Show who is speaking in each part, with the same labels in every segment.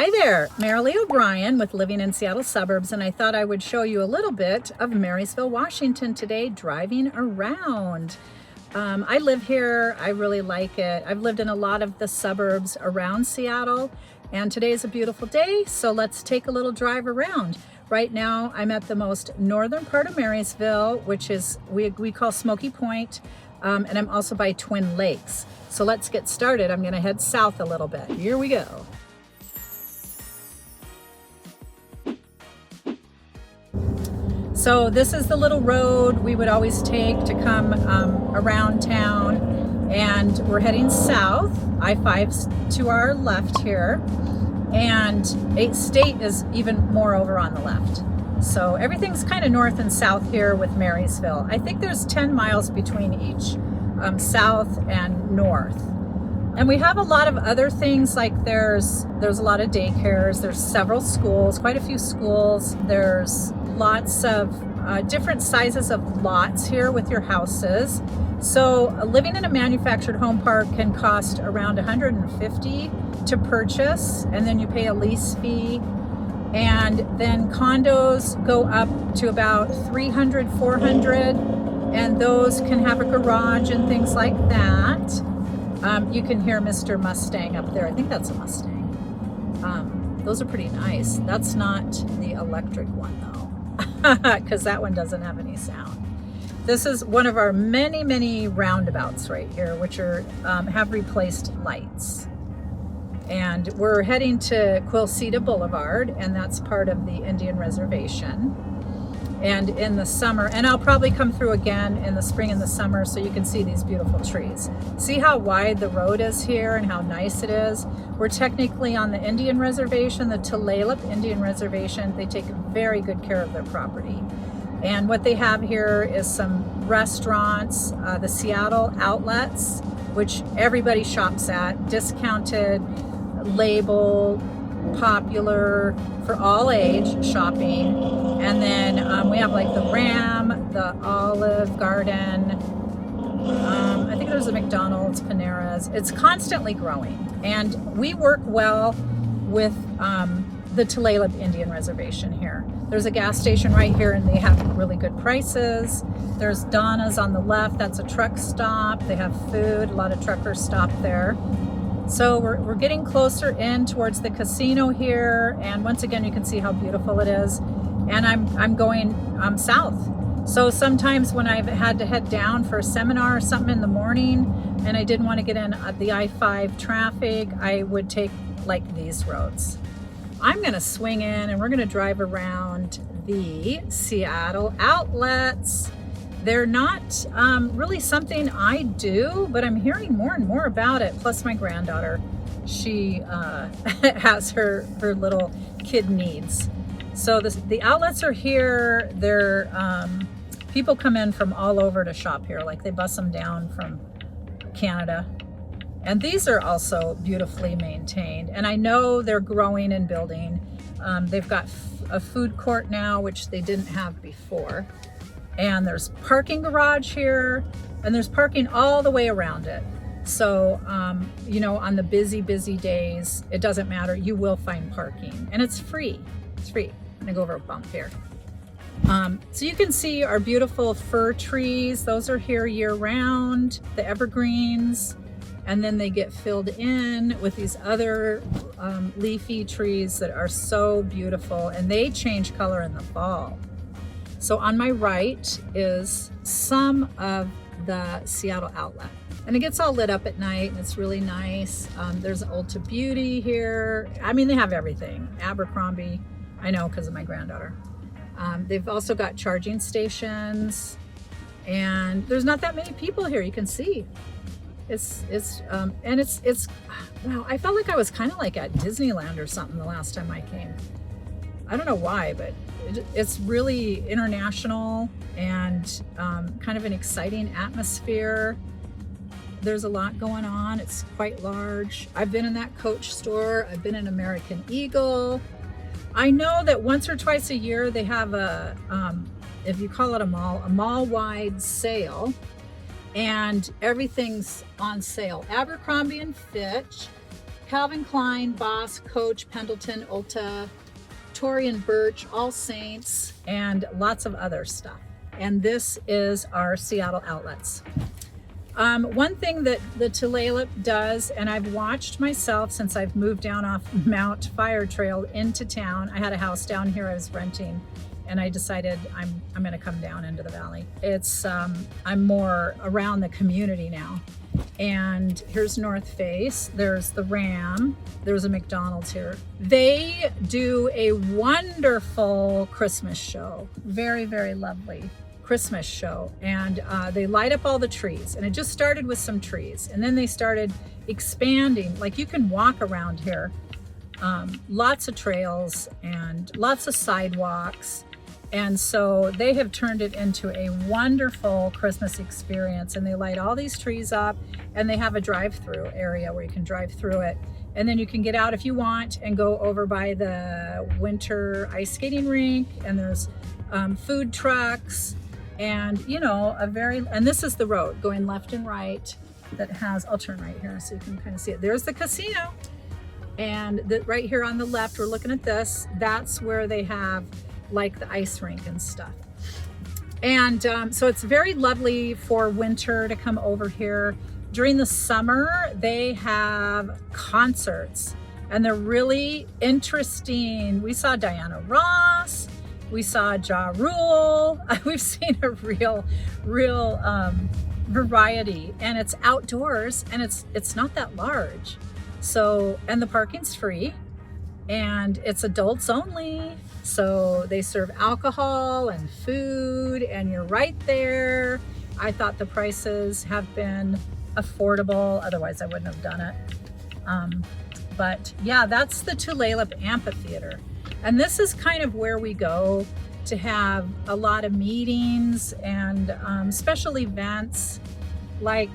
Speaker 1: Hi there, Merrilee O'Brien with Living in Seattle Suburbs, and I thought I would show you a little bit of Marysville, Washington today, driving around. I live here, I really like it. I've lived in a lot of the suburbs around Seattle, and today is a beautiful day, so let's take a little drive around. Right now, I'm at the most northern part of Marysville, which is we call Smokey Point, and I'm also by Twin Lakes. So let's get started. I'm gonna head south a little bit. Here we go. So this is the little road we would always take to come around town, and we're heading south. I-5's to our left here, and 8th State is even more over on the left. So everything's kind of north and south here with Marysville. I think there's 10 miles between each south and north. And we have a lot of other things, like there's a lot of daycares, there's several schools, quite a few schools. There's lots of different sizes of lots here with your houses. So living in a manufactured home park can cost around $150 to purchase, and then you pay a lease fee. And then condos go up to about $300, $400, and those can have a garage and things like that. You can hear Mr. Mustang up there. I think that's a Mustang. Those are pretty nice. That's not the electric one though, because that one doesn't have any sound. This is one of our many, many roundabouts right here, which are have replaced lights. And we're heading to Quilceda Boulevard, and that's part of the Indian Reservation. And in the summer, and I'll probably come through again in the spring and the summer so you can see these beautiful trees. See how wide the road is here and how nice it is? We're technically on the Indian Reservation, the Tulalip Indian Reservation. They take very good care of their property. And what they have here is some restaurants, the Seattle Outlets, which everybody shops at, discounted, label, popular, for all age shopping. And then we have like the Ram, the Olive Garden, I think there's a McDonald's, Panera's. It's constantly growing, and we work well with the Tulalip Indian Reservation here. There's a gas station right here, and they have really good prices. There's Donna's on the left, that's a truck stop. They have food, a lot of truckers stop there. So we're getting closer in towards the casino here, and once again you can see how beautiful it is. And I'm going south. So sometimes when I've had to head down for a seminar or something in the morning, and I didn't want to get in the I-5 traffic, I would take like these roads. I'm gonna swing in, and we're gonna drive around the Seattle Outlets. They're not really something I do, but I'm hearing more and more about it. Plus my granddaughter, she has her little kid needs. So the outlets are here. They're people come in from all over to shop here. Like they bus them down from Canada. And these are also beautifully maintained. And I know they're growing and building. They've got a food court now, which they didn't have before. And there's parking garage here, and there's parking all the way around it. So, you know, on the busy days, it doesn't matter, you will find parking, and it's free. It's free. I'm gonna go over a bump here. So you can see our beautiful fir trees. Those are here year round, the evergreens, and then they get filled in with these other leafy trees that are so beautiful, and they change color in the fall. So on my right is some of the Seattle Outlet, and it gets all lit up at night, and it's really nice. There's Ulta Beauty here. I mean, they have everything. Abercrombie, I know because of my granddaughter. They've also got charging stations, and there's not that many people here. You can see it's wow. I felt like I was kind of like at Disneyland or something the last time I came. I don't know why, but it's really international and kind of an exciting atmosphere. There's a lot going on. It's quite large. I've been in that Coach store. I've been in American Eagle. I know that once or twice a year they have a, if you call it a mall-wide sale, and everything's on sale. Abercrombie and Fitch Calvin Klein, Boss, Coach, Pendleton, Ulta, Tory and Birch, All Saints, and lots of other stuff. And this is our Seattle outlets. One thing that the Tulalip does, and I've watched myself since I've moved down off Mount Fire Trail into town. I had a house down here I was renting, and I decided I'm going to come down into the valley. It's I'm more around the community now. And here's North Face. There's the Ram. There's a McDonald's here. They do a wonderful Christmas show. Very, very lovely Christmas show, and they light up all the trees, and it just started with some trees, and then they started expanding. Like, you can walk around here, lots of trails and lots of sidewalks, and so they have turned it into a wonderful Christmas experience. And they light all these trees up, and they have a drive-through area where you can drive through it, and then you can get out if you want and go over by the winter ice skating rink, and there's food trucks. And you know, and this is the road going left and right that has, I'll turn right here so you can kind of see it. There's the casino, and right here on the left, we're looking at this. That's where they have like the ice rink and stuff. And so it's very lovely for winter to come over here. During the summer, they have concerts, and they're really interesting. We saw Diana Ross. We saw Ja Rule. We've seen a real variety, and it's outdoors, and it's not that large. So, and the parking's free, and it's adults only. So they serve alcohol and food, and you're right there. I thought the prices have been affordable. Otherwise, I wouldn't have done it. But yeah, that's the Tulalip Amphitheatre. And this is kind of where we go to have a lot of meetings and special events. Like,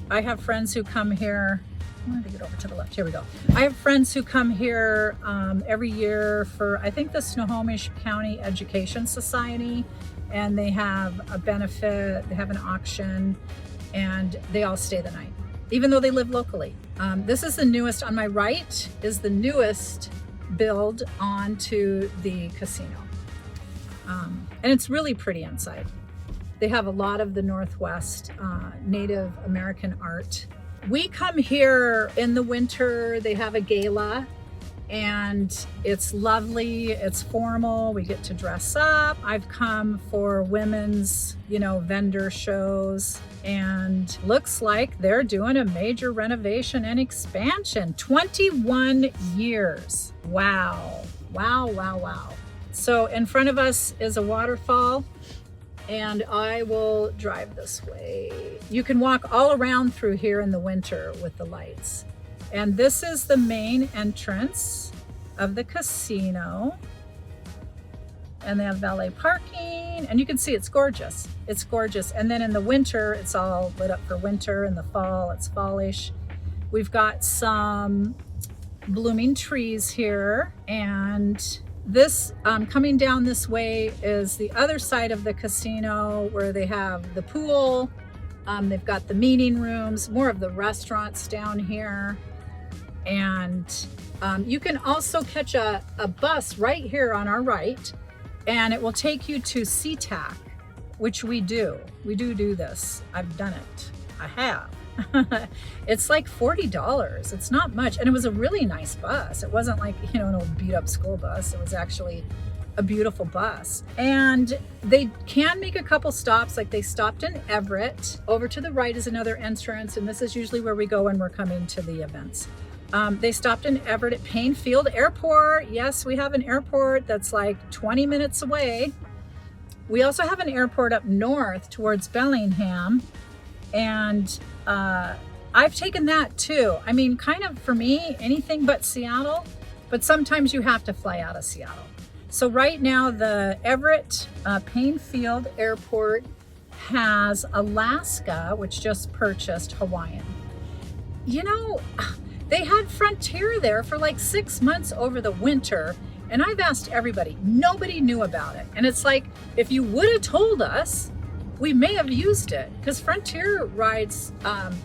Speaker 1: I have friends who come here. I wanted to get over to the left. Here we go. I have friends who come here every year for, I think, the Snohomish County Education Society, and they have a benefit, they have an auction, and they all stay the night, even though they live locally. This is the newest. On my right is the newest build onto the casino, and it's really pretty inside. They have a lot of the Northwest Native American art. We come here in the winter. They have a gala, and it's lovely, it's formal, we get to dress up. I've come for women's, vendor shows, and looks like they're doing a major renovation and expansion. 21 years. Wow. Wow, wow, wow. So in front of us is a waterfall, and I will drive this way. You can walk all around through here in the winter with the lights. And this is the main entrance of the casino. And they have valet parking, and you can see it's gorgeous. It's gorgeous. And then in the winter, it's all lit up for winter. In the fall, it's fallish. We've got some blooming trees here, and this coming down this way is the other side of the casino, where they have the pool. They've got the meeting rooms, more of the restaurants down here. And you can also catch a bus right here on our right, and it will take you to SeaTac, which we do. We do this. I've done it. I have. It's like $40. It's not much. And it was a really nice bus. It wasn't like, an old beat up school bus. It was actually a beautiful bus. And they can make a couple stops. Like, they stopped in Everett. Over to the right is another entrance, and this is usually where we go when we're coming to the events. They stopped in Everett at Paine Field Airport. Yes, we have an airport that's like 20 minutes away. We also have an airport up north towards Bellingham, and I've taken that too. I mean, kind of for me, anything but Seattle, but sometimes you have to fly out of Seattle. So right now, the Everett Paine Field Airport has Alaska, which just purchased Hawaiian. They had Frontier there for like 6 months over the winter, and I've asked everybody, nobody knew about it. And it's like, if you would have told us, we may have used it because Frontier rides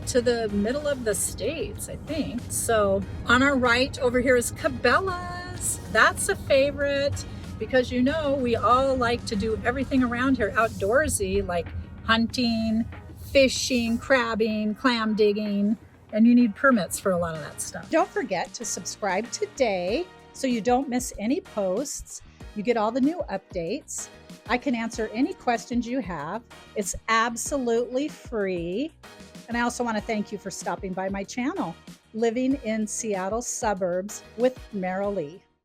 Speaker 1: to the middle of the States, I think. So on our right over here is Cabela's. That's a favorite because you know we all like to do everything around here outdoorsy, like hunting, fishing, crabbing, clam digging, and you need permits for a lot of that stuff. Don't forget to subscribe today so you don't miss any posts. You get all the new updates. I can answer any questions you have. It's absolutely free. And I also want to thank you for stopping by my channel, Living in Seattle Suburbs with Merrilee.